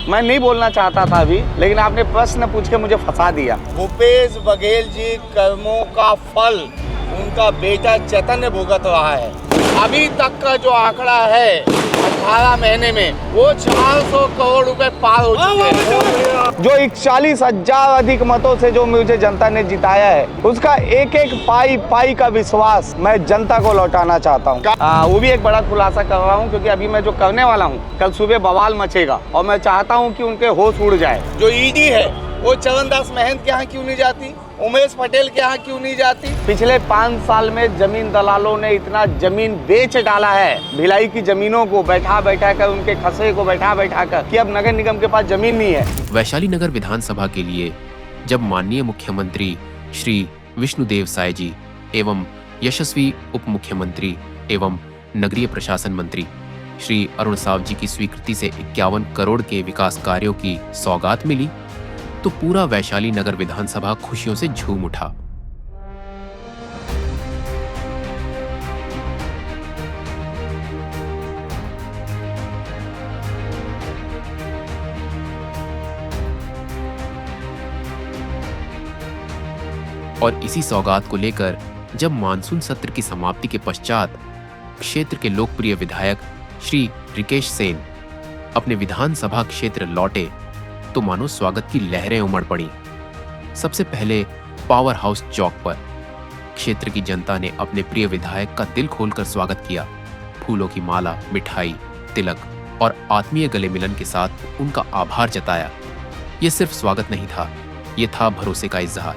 मैं नहीं बोलना चाहता था अभी, लेकिन आपने प्रश्न पूछ के मुझे फंसा दिया। भूपेश बघेल जी कर्मों का फल उनका बेटा चैतन्य भुगत रहा है। अभी तक का जो आंकड़ा है 18 महीने में वो 400 करोड़ रुपए पार हो चुके हैं। जो 41,000 अधिक मतों से जो मुझे जनता ने जिताया है, उसका एक एक पाई का विश्वास मैं जनता को लौटाना चाहता हूँ। वो भी एक बड़ा खुलासा कर रहा हूँ, क्योंकि अभी मैं जो करने वाला हूँ, कल सुबह बवाल मचेगा और मैं चाहता हूँ कि उनके होश उड़ जाए। जो ईडी है वो चरणदास महंत के यहाँ क्यों नहीं जाती, उमेश पटेल के यहाँ क्यों नहीं जाती? पिछले 5 साल में जमीन दलालों ने इतना जमीन बेच डाला है, भिलाई की जमीनों को बैठा कर, उनके खसे को बैठा कर, कि अब नगर निगम के पास जमीन नहीं है। वैशाली नगर विधानसभा के लिए जब माननीय मुख्यमंत्री श्री विष्णुदेव साय जी एवं यशस्वी उप मुख्यमंत्री एवं नगरीय प्रशासन मंत्री श्री अरुण साव जी की स्वीकृति से 51 करोड़ के विकास कार्यों की सौगात मिली, तो पूरा वैशाली नगर विधानसभा खुशियों से झूम उठा। और इसी सौगात को लेकर जब मानसून सत्र की समाप्ति के पश्चात क्षेत्र के लोकप्रिय विधायक श्री रिकेश सेन अपने विधानसभा क्षेत्र लौटे, तो मानो स्वागत की लहरें उमड़ पड़ी। सबसे पहले पावर हाउस चौक पर क्षेत्र की जनता ने अपने प्रिय विधायक का दिल खोलकर स्वागत किया। फूलों की माला, मिठाई, तिलक और आत्मीय गले मिलन के साथ उनका आभार जताया। ये सिर्फ स्वागत नहीं था, ये था भरोसे का इजहार।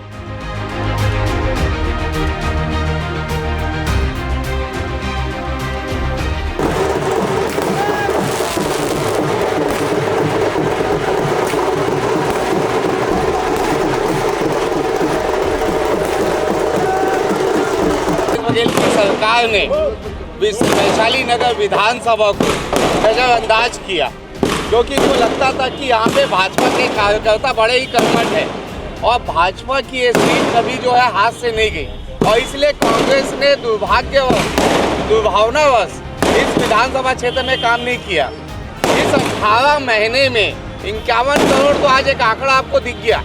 बघेल की सरकार ने वैशाली नगर विधानसभा को नजरअंदाज किया, क्योंकि को लगता था कि यहाँ पे भाजपा के कार्यकर्ता बड़े ही कर्मठ हैं और भाजपा की ये सीट कभी जो है हाथ से नहीं गई, और इसलिए कांग्रेस ने दुर्भावनावश इस विधानसभा क्षेत्र में काम नहीं किया। इस 18 महीने में 51 करोड़ तो आज एक आंकड़ा आपको दिख गया,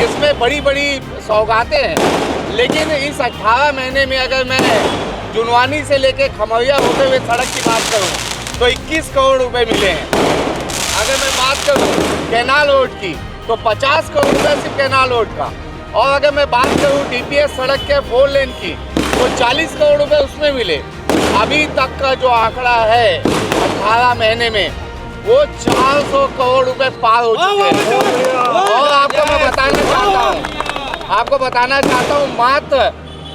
इसमें बड़ी बड़ी सौगातें हैं। लेकिन इस 18 महीने में अगर मैं जुनवानी से लेके खमरिया होते हुए सड़क की बात करूं तो 21 करोड़ रुपए मिले हैं। अगर मैं बात करूं कैनाल रोड की तो 50 करोड़ रुपए सिर्फ कैनाल रोड का, और अगर मैं बात करूं डीपीएस सड़क के 4 लेन की तो 40 करोड़ रुपए उसमें मिले। अभी तक का जो आंकड़ा है 18 महीने में वो 400 करोड़ रुपए पार हो चुके हैं। और आपको बताना चाहता हूँ मात्र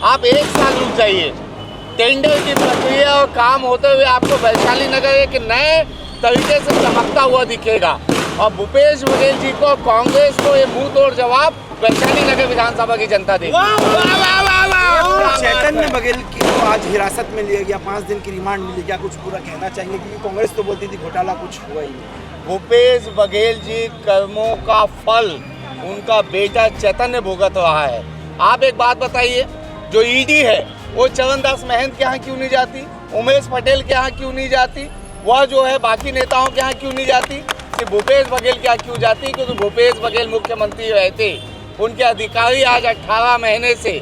आप 1 साल रुक जाइए, टेंडर की प्रक्रिया और काम होते हुए आपको वैशाली नगर एक नए तरीके से चमकता हुआ दिखेगा। और भूपेश बघेल जी को, कांग्रेस को ये मुंह तोड़ जवाब वैशाली नगर विधानसभा की जनता देगी। चैतन्य बघेल की तो आज हिरासत में लिया गया, 5 दिन की रिमांड मिली, क्या कुछ पूरा कहना चाहेंगे? क्योंकि कांग्रेस तो बोलती थी घोटाला कुछ हुआ ही नहीं। भूपेश बघेल जी कर्मों का फल उनका बेटा चैतन्य भुगत रहा है। आप एक बात बताइए, जो ईडी है वो चरणदास महंत के यहाँ क्यों नहीं जाती, उमेश पटेल के यहाँ क्यों नहीं जाती, वह जो है बाकी नेताओं के यहाँ क्यों नहीं जाती, सिर्फ भूपेश बघेल के यहाँ क्यों जाती? क्योंकि भूपेश बघेल मुख्यमंत्री रहते, उनके अधिकारी आज 18 महीने से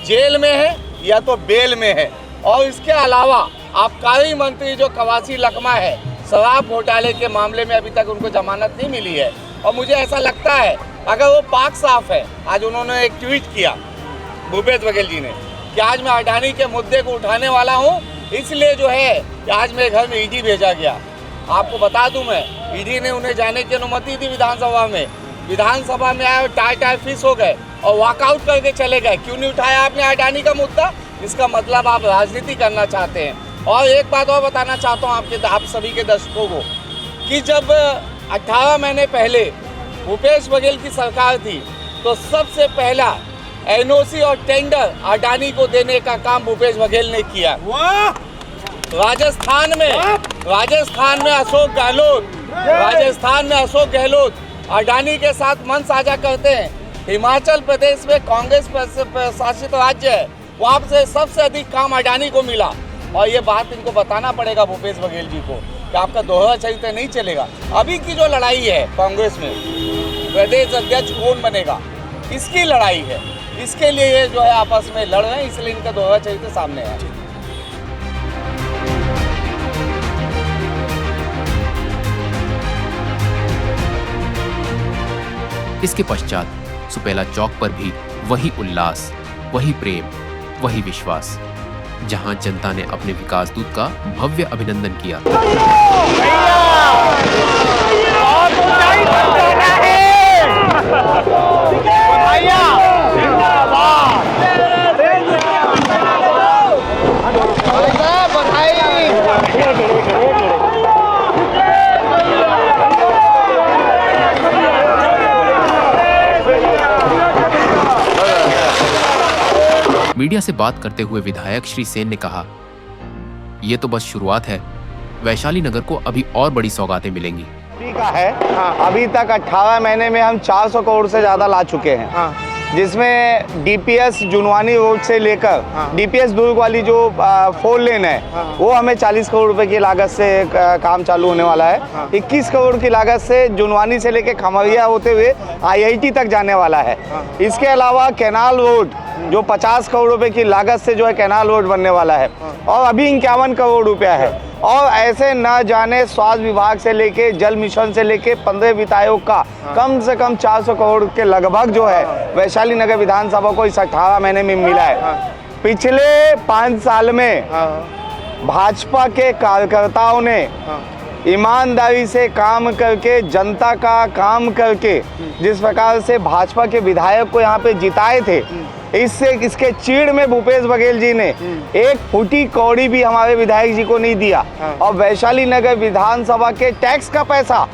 जेल में है या तो बेल में है। और इसके अलावा आबकारी मंत्री जो कवासी लकमा है, शराब घोटाले के मामले में अभी तक उनको जमानत नहीं मिली है। और मुझे ऐसा लगता है अगर वो पाक साफ है, आज उन्होंने एक ट्वीट किया भूपेश बघेल जी ने कि आज मैं अडानी के मुद्दे को उठाने वाला हूँ, इसलिए जो है कि आज मेरे घर में ईडी भेजा गया। आपको बता दूं मैं, ईडी ने उन्हें जाने की अनुमति दी विधानसभा में आए, टाई फिस हो गए और वॉकआउट करके चले गए। क्यों नहीं उठाया आपने अडानी का मुद्दा? इसका मतलब आप राजनीति करना चाहते हैं। और एक बात और बताना चाहता हूँ आप सभी के दर्शकों को कि जब 18 महीने पहले भूपेश बघेल की सरकार थी तो सबसे पहला एनओसी और टेंडर अडानी को देने का काम भूपेश बघेल ने किया। राजस्थान में अशोक गहलोत अडानी के साथ मन साझा करते हैं। हिमाचल प्रदेश में कांग्रेस शासित राज्य है, वहाँ से सबसे अधिक काम अडानी को मिला। और ये बात इनको बताना पड़ेगा भूपेश बघेल जी को कि आपका दोहरा चरित्र नहीं चलेगा। अभी की जो लड़ाई है कांग्रेस में, प्रदेश अध्यक्ष कौन बनेगा, इसकी लड़ाई है। इसके लिए ये जो है आपस में लड़ रहे हैं, इसलिए इनका दोहरा चरित्र सामने है। इसके पश्चात सुपेला चौक पर भी वही उल्लास, वही प्रेम, वही विश्वास, जहां जनता ने अपने विकास दूत का भव्य अभिनंदन किया। मीडिया से बात करते हुए विधायक श्री सेन ने कहा, ये तो बस शुरुआत है, वैशाली नगर को अभी और बड़ी सौगातें मिलेंगी। अभी का है, अभी तक 18 महीने में हम 400 करोड़ से ज्यादा ला चुके हैं, जिसमें डीपीएस जुनवानी रोड से लेकर डीपीएस दुर्ग वाली जो 4 लेन है, वो हमें 40 करोड़ रुपए की लागत से काम चालू होने वाला है। 21 करोड़ की लागत से जुनवानी से लेकर खमरिया होते हुए आईआईटी तक जाने वाला है। इसके अलावा कैनाल रोड जो 50 करोड़ रुपए की लागत से जो है कैनाल रोड बनने वाला है, और अभी 51 करोड़ रुपया है। और ऐसे न जाने स्वास्थ्य विभाग से लेके जल मिशन से लेके 15 वित्त आयोग का कम से कम 400 करोड़ के लगभग जो है वैशाली नगर विधानसभा को इस 18 महीने में मिला है। पिछले 5 साल में भाजपा के कार्यकर्ताओं ने ईमानदारी से काम करके, जनता का काम करके, जिस प्रकार से भाजपा के विधायक को यहाँ पे जिताए थे, इसके चीड़ में भूपेश बघेल जी ने एक फूटी कौड़ी भी हमारे विधायक जी को नहीं दिया। और वैशाली नगर विधानसभा के टैक्स का पैसा,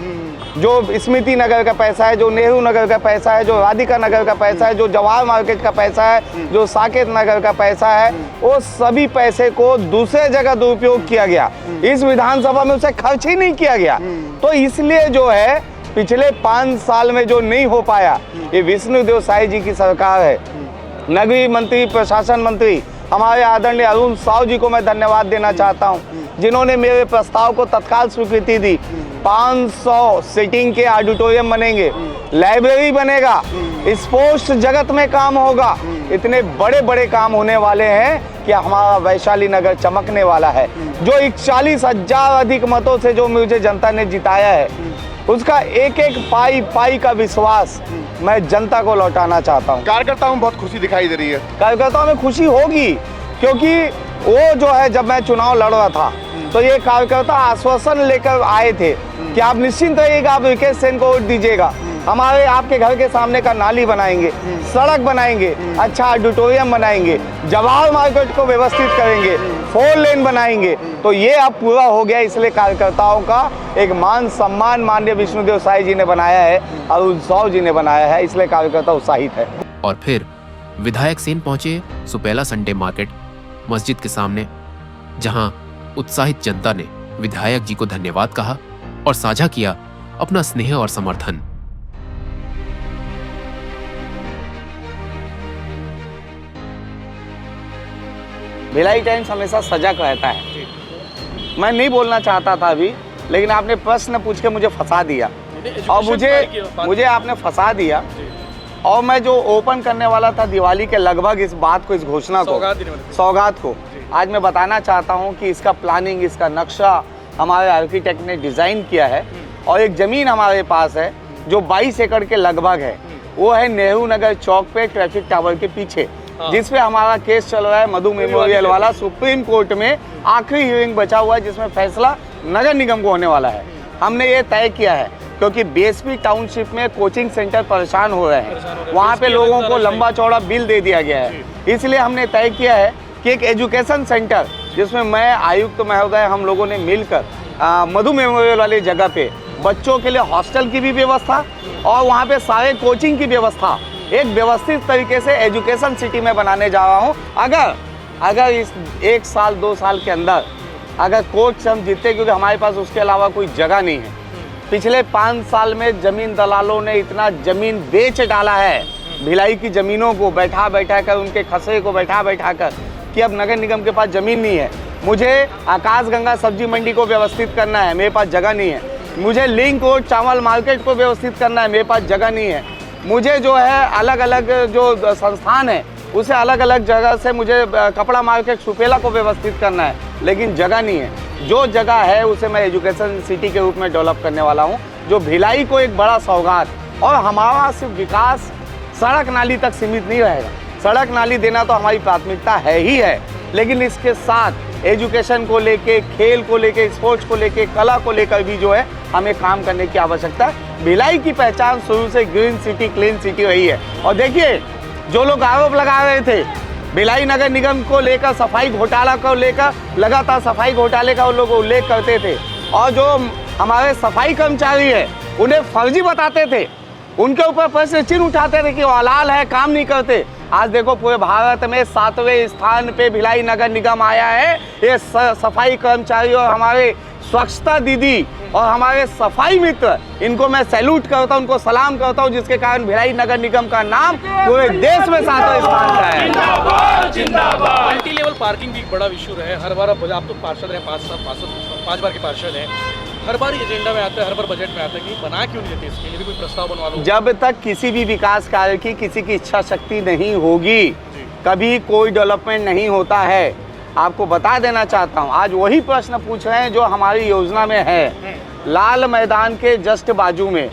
जो स्मृति नगर का पैसा है, जो नेहरू नगर का पैसा है, जो राधिका नगर का पैसा है, जो जवाहर मार्केट का पैसा है, जो साकेत नगर का पैसा है, वो सभी पैसे को दूसरे जगह दुरुपयोग किया गया। इस विधानसभा में उसे खर्च ही नहीं किया गया। तो इसलिए जो है पिछले 5 साल में जो नहीं हो पाया, ये विष्णुदेव साई जी की सरकार है। नगरीय मंत्री, प्रशासन मंत्री हमारे आदरणीय अरुण साव जी को मैं धन्यवाद देना चाहता हूं, जिन्होंने मेरे प्रस्ताव को तत्काल स्वीकृति दी। 500 सीटिंग के ऑडिटोरियम बनेंगे, लाइब्रेरी बनेगा, स्पोर्ट्स जगत में काम होगा। इतने बड़े बड़े काम होने वाले हैं कि हमारा वैशाली नगर चमकने वाला है। जो 41,000 अधिक मतों से जो मुझे जनता ने जिताया है, उसका एक एक पाई का विश्वास मैं जनता को लौटाना चाहता हूँ। कार्यकर्ताओं में बहुत खुशी दिखाई दे रही है। कार्यकर्ताओं में खुशी होगी, क्योंकि वो जो है जब मैं चुनाव लड़ रहा था तो ये कार्यकर्ता आश्वासन लेकर आए थे कि आप निश्चिंत रहिएगा, आप रिकेश सेन को वोट दीजिएगा, हमारे आपके घर के सामने का नाली बनाएंगे, सड़क बनाएंगे, अच्छा ऑडिटोरियम बनाएंगे, जवाहर मार्केट को व्यवस्थित करेंगे, 4 लेन बनाएंगे। तो ये अब पूरा हो गया, इसलिए कार्यकर्ताओं का एक मान सम्मान माननीय विष्णुदेव साई जी ने बनाया है, अरुण साव जी ने बनाया है, इसलिए कार्यकर्ता उत्साहित है। और फिर विधायक सेन पहुंचे सुपेला संडे मार्केट मस्जिद के सामने, जहां उत्साहित जनता ने विधायक जी को धन्यवाद कहा और साझा किया अपना स्नेह और समर्थन। भिलाई टाइम्स हमेशा सजग रहता है। मैं नहीं बोलना चाहता था अभी, लेकिन आपने प्रश्न पूछ के मुझे फंसा दिया, और मुझे आपने फंसा दिया। और मैं जो ओपन करने वाला था दिवाली के लगभग इस बात को, इस घोषणा को, सौगात को, आज मैं बताना चाहता हूं कि इसका प्लानिंग, इसका नक्शा हमारे आर्किटेक्ट ने डिज़ाइन किया है। और एक ज़मीन हमारे पास है जो 22 एकड़ के लगभग है, वो है नेहरू नगर चौक पे ट्रैफिक टावर के पीछे, जिसपे हमारा केस चल रहा है मधु मेमोरियल वाला। सुप्रीम कोर्ट में आखिरी हियरिंग बचा हुआ है, जिसमें फैसला नगर निगम को होने वाला है। हमने ये तय किया है क्योंकि बीएसपी टाउनशिप में कोचिंग सेंटर परेशान हो रहे हैं, वहाँ पे लोगों को लंबा चौड़ा बिल दे दिया गया है। इसलिए हमने तय किया है कि एक एजुकेशन सेंटर, जिसमें मैं, आयुक्त महोदय, हम लोगों ने मिलकर मधु मेमोरियल वाली जगह पे बच्चों के लिए हॉस्टल की भी व्यवस्था और वहाँ पे सारे कोचिंग की व्यवस्था एक व्यवस्थित तरीके से एजुकेशन सिटी में बनाने जा रहा हूँ। अगर इस 1 साल 2 साल के अंदर अगर कोर्ट से हम जीते, क्योंकि हमारे पास उसके अलावा कोई जगह नहीं है। पिछले 5 साल में जमीन दलालों ने इतना जमीन बेच डाला है, भिलाई की ज़मीनों को बैठा कर, उनके खसरे को बैठा कर, कि अब नगर निगम के पास ज़मीन नहीं है। मुझे आकाशगंगा सब्जी मंडी को व्यवस्थित करना है, मेरे पास जगह नहीं है। मुझे लिंक रोड चावल मार्केट को व्यवस्थित करना है, मेरे पास जगह नहीं है। मुझे जो है अलग अलग जो संस्थान है उसे अलग अलग जगह से मुझे कपड़ा मार्केट सुपेला को व्यवस्थित करना है, लेकिन जगह नहीं है। जो जगह है उसे मैं एजुकेशन सिटी के रूप में डेवलप करने वाला हूँ, जो भिलाई को एक बड़ा सौगात। और हमारा सिर्फ विकास सड़क नाली तक सीमित नहीं रहेगा। सड़क नाली देना तो हमारी प्राथमिकता है ही है, लेकिन इसके साथ एजुकेशन को लेके, खेल को लेके, स्पोर्ट्स को लेके, कला को लेकर भी जो है हमें काम करने की आवश्यकता है। भिलाई की पहचान शुरू से ग्रीन सिटी, क्लीन सिटी रही है। और देखिए, जो लोग आरोप लगा रहे थे भिलाई नगर निगम को लेकर, सफाई घोटाला को लेकर, लगातार सफाई घोटाले का वो लोग उल्लेख करते थे, और जो हमारे सफाई कर्मचारी है उन्हें फर्जी बताते थे, उनके ऊपर प्रश्न चिन्ह उठाते थे कि वो हलाल है, काम नहीं करते। आज देखो पूरे भारत में 7वें स्थान पे भिलाई नगर निगम आया है। ये सफाई कर्मचारी और हमारे स्वच्छता दीदी और हमारे सफाई मित्र, इनको मैं सैल्यूट करता हूँ, उनको सलाम करता हूँ, जिसके कारण भिलाई नगर निगम का नाम पूरे देश में 7वें स्थान का है। मल्टी लेवल पार्किंग भी एक बड़ा इशू है। हर बार आप तो पार्षद हैं, 5 बार के पार्षद हैं, हर बार एजेंडा में आता है, हर बार बजट में आता है कि बना क्यों नहीं देते इसके लिए भी कोई प्रस्ताव बनवा लो। जब तक किसी भी विकास कार्य की किसी की इच्छा शक्ति नहीं होगी, कभी कोई डेवलपमेंट नहीं होता है। आपको बता देना चाहता हूँ, आज वही प्रश्न पूछ रहे हैं जो हमारी योजना में है। लाल मैदान के जस्ट बाजू में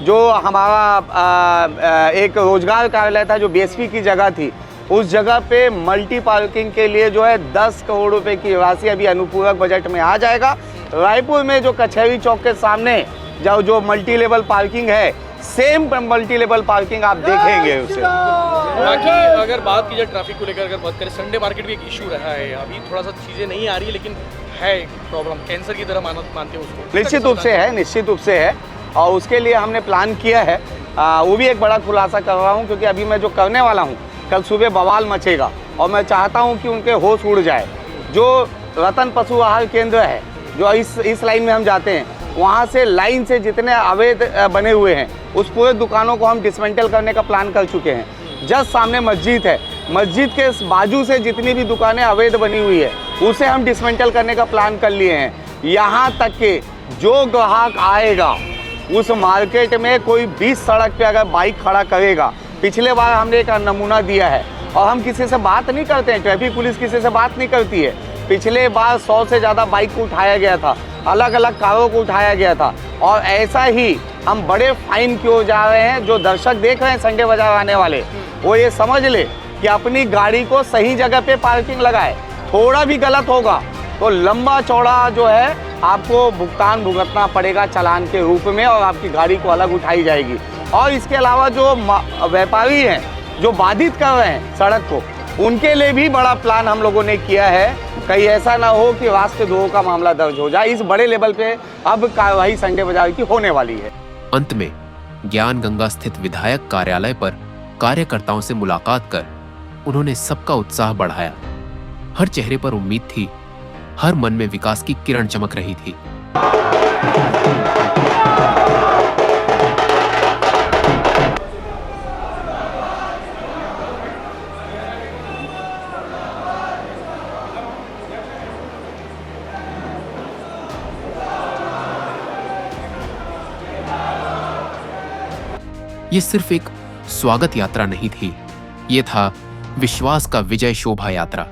जो हमारा एक रोजगार कार्यालय था, जो बीएसपी की जगह थी, उस जगह पे मल्टी पार्किंग के लिए जो है 10 करोड़ रुपए की राशि अभी अनुपूरक बजट में आ जाएगा। रायपुर में जो कचहरी चौक के सामने जो मल्टी लेवल पार्किंग है, सेम मल्टी लेवल पार्किंग आप देखेंगे उसे। बाकी अगर बात की जाए ट्रैफिक को लेकर, अगर बात करें, संडे मार्केट भी एक इशू रहा है। अभी थोड़ा सा चीज़ें नहीं आ रही है, लेकिन है एक प्रॉब्लम, कैंसर की तरह मानते हैं उसको। निश्चित रूप से है, निश्चित रूप से है, और उसके लिए हमने प्लान किया है। वो भी एक बड़ा खुलासा कर रहा हूँ, क्योंकि अभी मैं जो करने वाला हूँ, कल सुबह बवाल मचेगा और मैं चाहता हूँ कि उनके होश उड़ जाए। जो रतन पशु आहार केंद्र है, जो इस लाइन में हम जाते हैं, वहाँ से लाइन से जितने अवैध बने हुए हैं, उस पूरे दुकानों को हम डिसमेंटल करने का प्लान कर चुके हैं। जस्ट सामने मस्जिद है, मस्जिद के बाजू से जितनी भी दुकानें अवैध बनी हुई है, उसे हम डिसमेंटल करने का प्लान कर लिए हैं। यहाँ तक कि जो ग्राहक आएगा उस मार्केट में, कोई 20 सड़क पे अगर बाइक खड़ा करेगा, पिछले बार हमने एक नमूना दिया है, और हम किसी से बात नहीं करते हैं, ट्रैफिक पुलिस किसी से बात नहीं करती है। पिछले बार 100 से ज़्यादा बाइक को उठाया गया था, अलग अलग कारों को उठाया गया था, और ऐसा ही हम बड़े फाइन क्यों जा रहे हैं। जो दर्शक देख रहे हैं संडे बाजार आने वाले, वो ये समझ ले कि अपनी गाड़ी को सही जगह पे पार्किंग लगाए। थोड़ा भी गलत होगा तो लंबा चौड़ा जो है आपको भुगतान भुगतना पड़ेगा चालान के रूप में, और आपकी गाड़ी को अलग उठाई जाएगी। और इसके अलावा जो व्यापारी हैं जो बाधित कर रहे हैं सड़क को, उनके लिए भी बड़ा प्लान हम लोगों ने किया है। कहीं ऐसा ना हो कि राष्ट्रद्रोह का मामला दर्ज हो जाए। इस बड़े लेवल पे अब कार्रवाई संडे बाजार की होने वाली है। अंत में ज्ञान गंगा स्थित विधायक कार्यालय पर कार्यकर्ताओं से मुलाकात कर उन्होंने सबका उत्साह बढ़ाया। हर चेहरे पर उम्मीद थी, हर मन में विकास की किरण चमक रही थी। ये सिर्फ एक स्वागत यात्रा नहीं थी, ये था विश्वास का विजय शोभा यात्रा,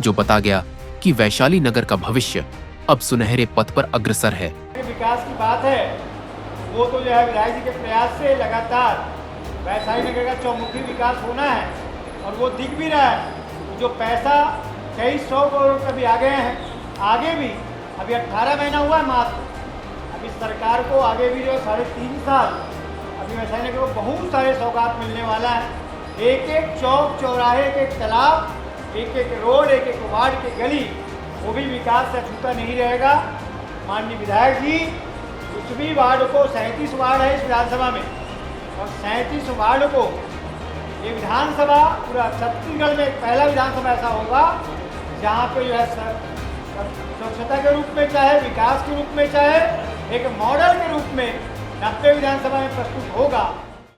जो बता गया कि वैशाली नगर का भविष्य अब सुनहरे पथ पर अग्रसर है। विकास की बात है, वो तो जो है विधायक जी के प्रयास से लगातार वैशाली नगर का चौमुखी विकास होना है, और वो दिख भी रहा है। जो पैसा कई 100 करोड़ कभी आ गए हैं, आगे भी अभी 18 महीना हुआ है मात्र, अभी सरकार को आगे भी जो 3.5 साल अभी वैशाली नगर को बहुत सारे सौगात मिलने वाला है। एक एक चौक चौराहे, एक एक तालाब, एक एक रोड, एक एक वार्ड की गली, वो भी विकास से छूटा नहीं रहेगा। माननीय विधायक जी, कुछ भी वार्ड को 37 वार्ड है इस विधानसभा में, और 37 वार्ड को ये विधानसभा पूरा छत्तीसगढ़ में पहला विधानसभा ऐसा होगा जहाँ पे जो है स्वच्छता के रूप में चाहे विकास के रूप में चाहे एक मॉडल के रूप में 90 विधानसभा में प्रस्तुत होगा।